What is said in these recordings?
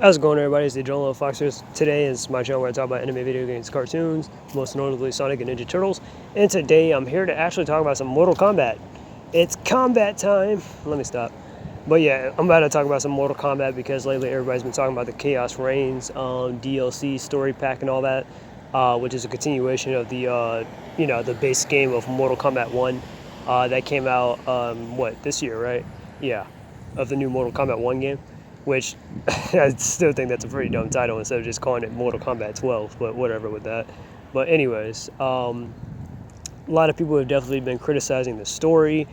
How's it going, everybody? It's the John Little Foxers. Today is my channel where I talk about anime, video games, cartoons, most notably Sonic and Ninja Turtles. And today I'm here to actually talk about some Mortal Kombat. It's combat time. Let me stop. But yeah, I'm about to talk about some Mortal Kombat because lately everybody's been talking about the Chaos Reigns DLC story pack and all that, which is a continuation of the the base game of Mortal Kombat 1 that came out this year, right? Yeah, of the new Mortal Kombat 1 game, which I still think that's a pretty dumb title instead of just calling it Mortal Kombat 12, but whatever with that. But anyways, a lot of people have definitely been criticizing the story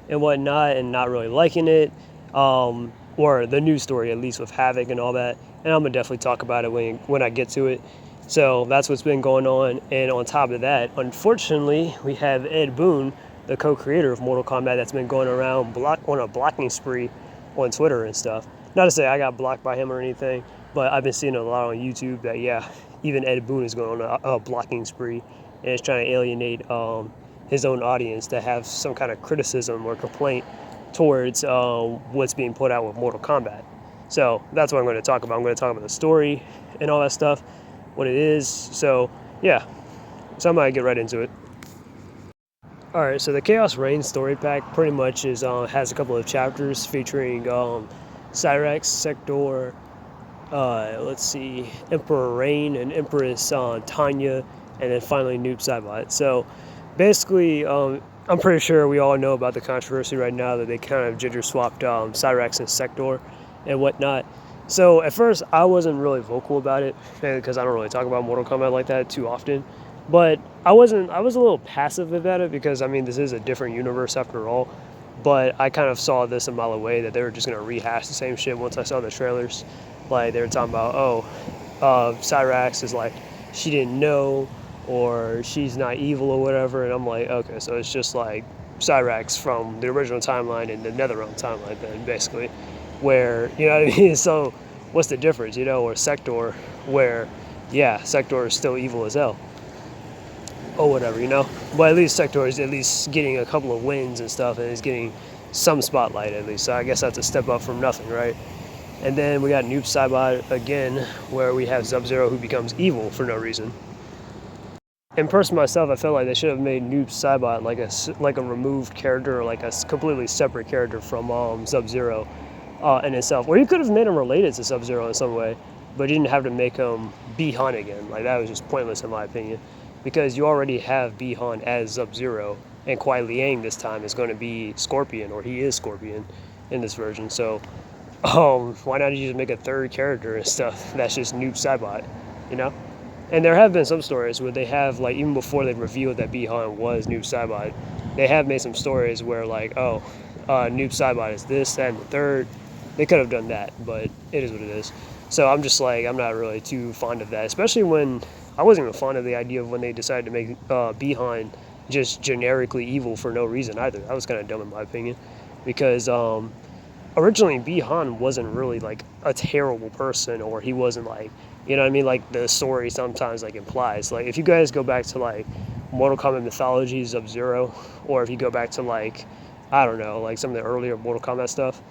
and whatnot and not really liking it, or the new story at least with Havoc and all that. And I'm gonna definitely talk about it when I get to it. So that's what's been going on. And on top of that, unfortunately, we have Ed Boon, the co-creator of Mortal Kombat, that's been going around on a blocking spree on Twitter and stuff. Not to say I got blocked by him or anything, but I've been seeing a lot on YouTube that, yeah, even Ed Boon is going on a blocking spree and is trying to alienate his own audience to have some kind of criticism or complaint towards what's being put out with Mortal Kombat. So that's what I'm going to talk about. I'm going to talk about the story and all that stuff, what it is. So, yeah, so I'm going to get right into it. Alright, so the Chaos Reigns story pack pretty much is has a couple of chapters featuring Cyrax, Sector, let's see, Emperor Rain and Empress Tanya, and then finally Noob Saibot. So basically, I'm pretty sure we all know about the controversy right now that they kind of ginger swapped Cyrax and Sector and whatnot. So at first I wasn't really vocal about it because I don't really talk about Mortal Kombat like that too often. But I was a little passive about it because, I mean, this is a different universe after all. But I kind of saw this a mile away that they were just going to rehash the same shit once I saw the trailers. Like, they were talking about, Cyrax is like, she didn't know, or she's not evil or whatever. And I'm like, okay, so it's just like Cyrax from the original timeline and the NetherRealm timeline then, basically. Where, you know what I mean? So what's the difference, you know? Or Sector, where, yeah, Sector is still evil as hell. Or whatever, you know. But at least Sector is at least getting a couple of wins and stuff, and is getting some spotlight at least. So I guess that's a step up from nothing, right? And then we got Noob Saibot again, where we have Sub-Zero who becomes evil for no reason. And personally myself, I felt like they should have made Noob Saibot like a removed character, or like a completely separate character from Sub-Zero in itself. Or you could have made him related to Sub-Zero in some way, but you didn't have to make him Bi-Han again. Like, that was just pointless in my opinion. Because you already have Bi-Han as Sub-Zero, and Kuai Liang this time is going to be Scorpion, or he is Scorpion in this version. So, why not just make a third character and stuff that's just Noob Saibot, you know? And there have been some stories where they have, like, even before they revealed that Bi-Han was Noob Saibot, they have made some stories where, like, Noob Saibot is this, that, and the third. They could have done that, but it is what it is. So I'm just like, I'm not really too fond of that, especially when I wasn't even fond of the idea of when they decided to make Bi-Han just generically evil for no reason either. That was kind of dumb in my opinion, because originally Bi-Han wasn't really like a terrible person, or he wasn't like, you know what I mean, like the story sometimes like implies. Like, if you guys go back to like Mortal Kombat mythology Sub-Zero, or if you go back to like, I don't know, like some of the earlier Mortal Kombat stuff,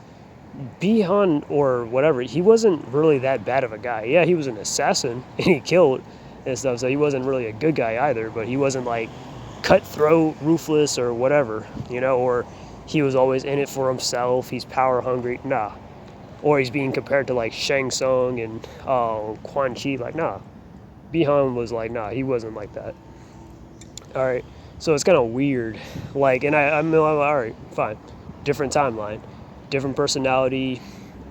Bi-Han or whatever, he wasn't really that bad of a guy. Yeah, he was an assassin and he killed and stuff, so he wasn't really a good guy either, but he wasn't like cutthroat, ruthless, or whatever, you know, or he was always in it for himself, he's power hungry, nah. Or he's being compared to like Shang Tsung and Quan Chi, like, nah. Bi-Han was like, nah, he wasn't like that. Alright, so it's kind of weird, like, and I'm alright, fine, different timeline, different personality,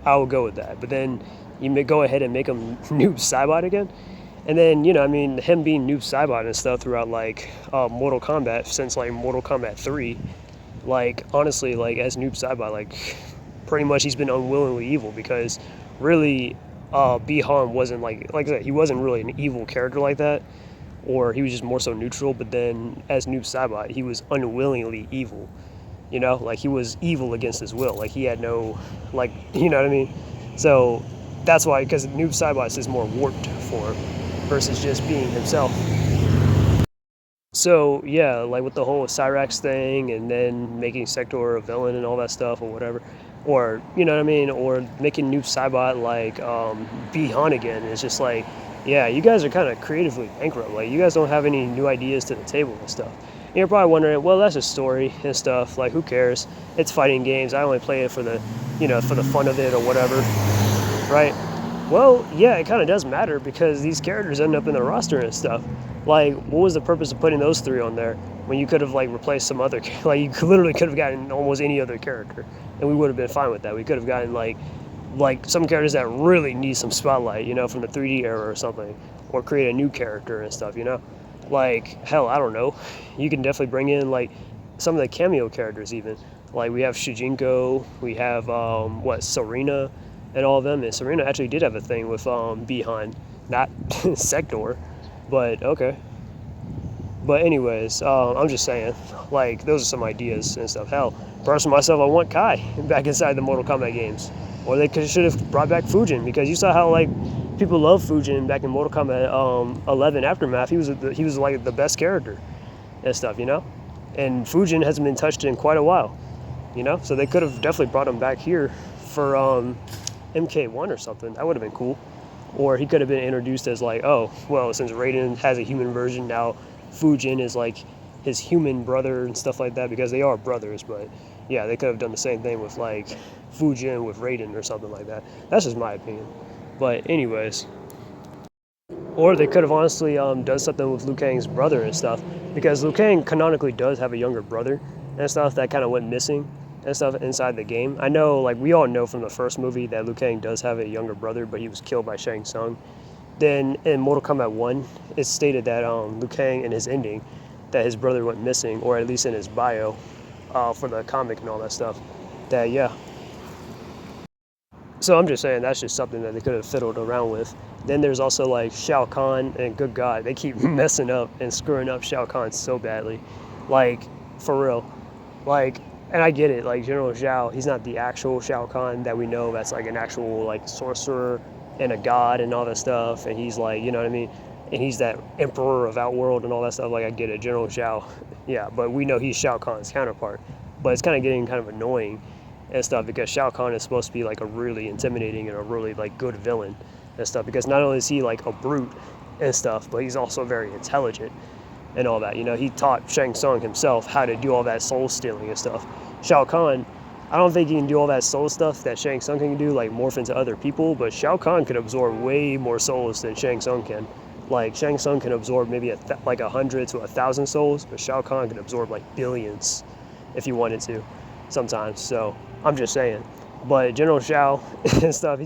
I will go with that. But then you may go ahead and make him Noob Saibot again. And then, you know, I mean, him being Noob Saibot and stuff throughout, like, Mortal Kombat, since, like, Mortal Kombat 3, like, honestly, like, as Noob Saibot, like, pretty much he's been unwillingly evil, because really, Bi-Han wasn't, like I said, he wasn't really an evil character like that, or he was just more so neutral, but then, as Noob Saibot, he was unwillingly evil. You know, like, he was evil against his will. Like, he had no, like, you know what I mean? So that's why, because Noob Saibot is more warped form versus just being himself. So yeah, like with the whole Cyrax thing, and then making Sector a villain and all that stuff or whatever, or you know what I mean, or making new Cybot like B-Han again. It's just like, yeah, you guys are kind of creatively bankrupt. Like you guys don't have any new ideas to the table and stuff. And you're probably wondering, well, that's a story and stuff. Like who cares? It's fighting games. I only play it for the, for the fun of it or whatever, right? Well, yeah, it kind of does matter because these characters end up in the roster and stuff. Like, what was the purpose of putting those three on there when you could have like replaced some other? Like, you literally could have gotten almost any other character, and we would have been fine with that. We could have gotten like some characters that really need some spotlight, from the 3D era or something, or create a new character and stuff. Like hell, I don't know. You can definitely bring in like some of the cameo characters even. Like we have Shujinko, we have Serena and all of them. And Serena actually did have a thing with Bihan, not Sector, but okay. But anyways, I'm just saying, like those are some ideas and stuff. Hell, personally myself, I want Kai back inside the Mortal Kombat games, or they should have brought back Fujin because you saw how like people love Fujin back in Mortal Kombat 11 Aftermath. He was like the best character and stuff. And Fujin hasn't been touched in quite a while, So they could have definitely brought him back here for MK1 or something. That would have been cool. Or he could have been introduced as like, oh, well, since Raiden has a human version, now Fujin is like his human brother and stuff like that because they are brothers. But yeah, they could have done the same thing with like Fujin with Raiden or something like that. That's just my opinion. But anyways, or they could have honestly done something with Liu Kang's brother and stuff because Liu Kang canonically does have a younger brother and stuff that kind of went missing and stuff inside the game. I know, like we all know from the first movie that Liu Kang does have a younger brother, but he was killed by Shang Tsung. Then in Mortal Kombat 1, it's stated that Liu Kang in his ending, that his brother went missing, or at least in his bio for the comic and all that stuff. That, yeah. So I'm just saying that's just something that they could have fiddled around with. Then there's also like Shao Kahn, and good God, they keep messing up and screwing up Shao Kahn so badly. Like, for real. Like, and I get it, like General Zhao, he's not the actual Shao Kahn that we know that's like an actual like sorcerer and a god and all that stuff, and he's like, you know what I mean? And he's that emperor of Outworld and all that stuff, like I get it, General Zhao, yeah, but we know he's Shao Kahn's counterpart. But it's kind of getting kind of annoying and stuff because Shao Kahn is supposed to be like a really intimidating and a really like good villain and stuff because not only is he like a brute and stuff, but he's also very intelligent and all that. He taught Shang Tsung himself how to do all that soul stealing and stuff. Shao Kahn, I don't think he can do all that soul stuff that Shang Tsung can do, like morph into other people, but Shao Kahn can absorb way more souls than Shang Tsung can. Like Shang Tsung can absorb maybe like 100 to 1,000 souls, but Shao Kahn can absorb like billions if he wanted to sometimes. So I'm just saying. But General Zhao and stuff,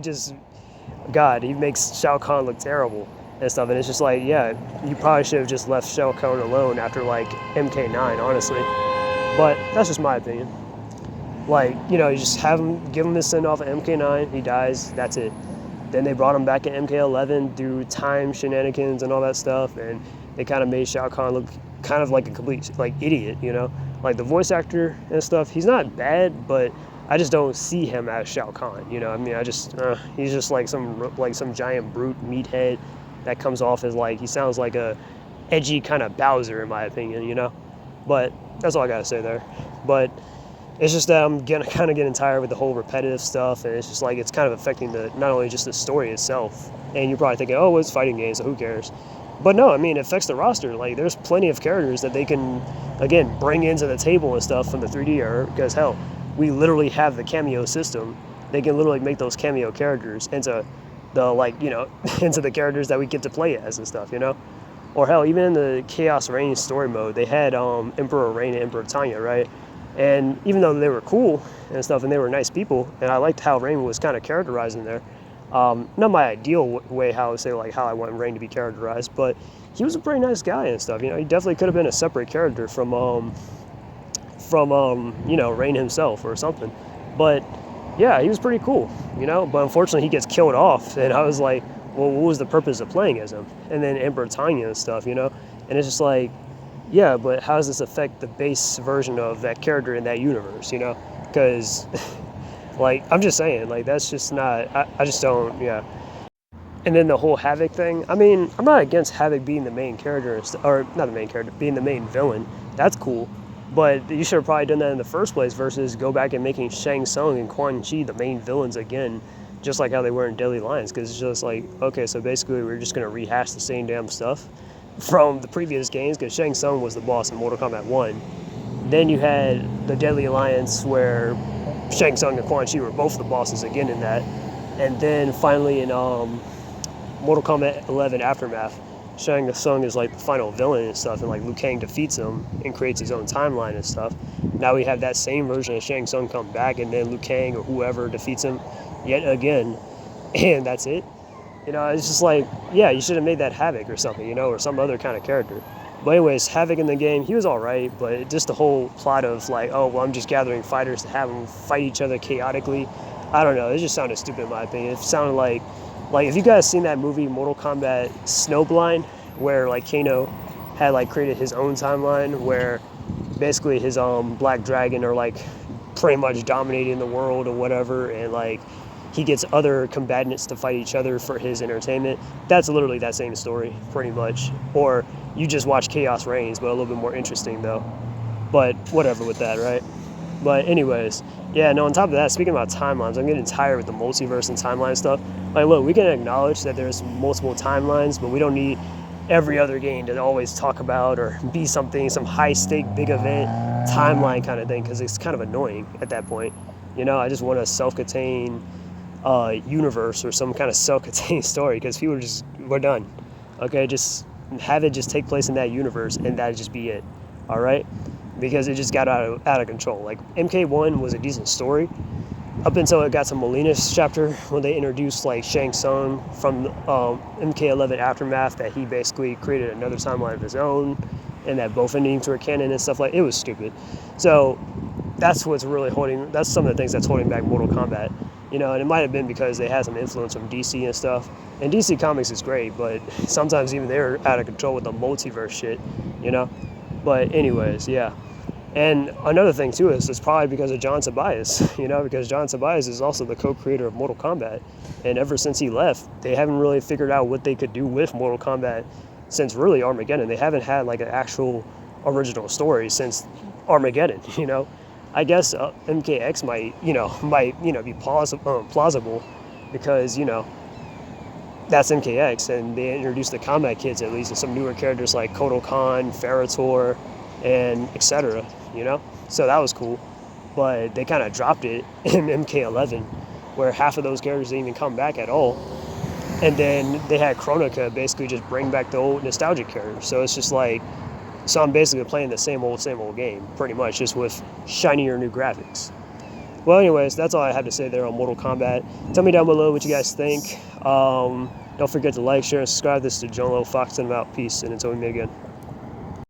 he makes Shao Kahn look terrible and stuff. And it's just like, yeah, you probably should have just left Shao Kahn alone after like MK9, honestly. But that's just my opinion. Like, you just give him his send off at MK9, he dies, that's it. Then they brought him back in MK11 through time shenanigans and all that stuff, and they kind of made Shao Kahn look kind of like a complete like idiot, Like the voice actor and stuff, he's not bad, but I just don't see him as Shao Kahn, I mean, he's just like some giant brute meathead that comes off as like, he sounds like a edgy kind of Bowser in my opinion, But that's all I gotta say there. But it's just that I'm kind of getting tired with the whole repetitive stuff, and it's just like it's kind of affecting not only just the story itself. And you're probably thinking, oh, well, it's fighting games, so who cares? But no, I mean, it affects the roster. Like, there's plenty of characters that they can, again, bring into the table and stuff from the 3D era, because hell, we literally have the cameo system. They can literally make those cameo characters into the into the characters that we get to play as and stuff, Or hell, even in the Chaos Reign story mode, they had Emperor Reign and Emperor Tanya, right? And even though they were cool and stuff, and they were nice people, and I liked how Rain was kind of characterized in there. Not my ideal way how I would say like how I want Rain to be characterized, but he was a pretty nice guy and stuff. He definitely could have been a separate character from Rain himself or something. But yeah, he was pretty cool, But unfortunately, he gets killed off, and I was like, well, what was the purpose of playing as him? And then Emperor Tanya and stuff, And it's just like, yeah, but how does this affect the base version of that character in that universe, Because, like, I'm just saying, like, that's just not, I just don't, yeah. And then the whole Havoc thing, I mean, I'm not against Havoc being the main character, or not the main character, being the main villain. That's cool. But you should have probably done that in the first place versus go back and making Shang Tsung and Quan Chi the main villains again, just like how they were in Deadly Alliance. Because it's just like, okay, so basically we're just going to rehash the same damn stuff from the previous games, because Shang Tsung was the boss in Mortal Kombat 1. Then you had the Deadly Alliance where Shang Tsung and Quan Chi were both the bosses again in that. And then finally in Mortal Kombat 11 Aftermath, Shang Tsung is like the final villain and stuff, and like Liu Kang defeats him and creates his own timeline and stuff. Now we have that same version of Shang Tsung come back, and then Liu Kang or whoever defeats him yet again, and that's it. It's just like, yeah, you should have made that Havoc or something, or some other kind of character. But anyways, Havoc in the game, he was all right, but just the whole plot of like, oh, well, I'm just gathering fighters to have them fight each other chaotically. I don't know. It just sounded stupid in my opinion. It sounded like if you guys seen that movie Mortal Kombat Snowblind, where like Kano had like created his own timeline where basically his Black Dragon are like pretty much dominating the world or whatever, and like he gets other combatants to fight each other for his entertainment. That's literally that same story, pretty much. Or you just watch Chaos Reigns, but a little bit more interesting though. But whatever with that, right? But anyways, yeah, no, on top of that, speaking about timelines, I'm getting tired with the multiverse and timeline stuff. Like, look, we can acknowledge that there's multiple timelines, but we don't need every other game to always talk about or be something, some high-stake, big event timeline kind of thing, because it's kind of annoying at that point. I just want a self-contained universe or some kind of self-contained story, because people we're done. Okay, just have it just take place in that universe, and that'd just be it. All right? Because it just got out of control. Like, MK1 was a decent story up until it got to Molina's chapter when they introduced like Shang Tsung from MK11 Aftermath, that he basically created another timeline of his own, and that both endings were canon and stuff. Like, it was stupid. So that's some of the things that's holding back Mortal Kombat. And it might have been because they had some influence from DC and stuff. And DC Comics is great, but sometimes even they're out of control with the multiverse shit, But anyways, yeah. And another thing too is it's probably because of John Tobias, because John Tobias is also the co-creator of Mortal Kombat. And ever since he left, they haven't really figured out what they could do with Mortal Kombat since really Armageddon. They haven't had like an actual original story since Armageddon, I guess MKX might be plausible because, that's MKX, and they introduced the Combat Kids at least, and some newer characters like Kotal Khan, Ferrator, and etc. So that was cool, but they kind of dropped it in MK11, where half of those characters didn't even come back at all, and then they had Chronica basically just bring back the old nostalgic characters. So it's just like, so I'm basically playing the same old game, pretty much, just with shinier new graphics. Well, anyways, that's all I have to say there on Mortal Kombat. Tell me down below what you guys think. Don't forget to like, share, and subscribe. This is John Lowe Fox, and I'm out. Peace, and until we meet again.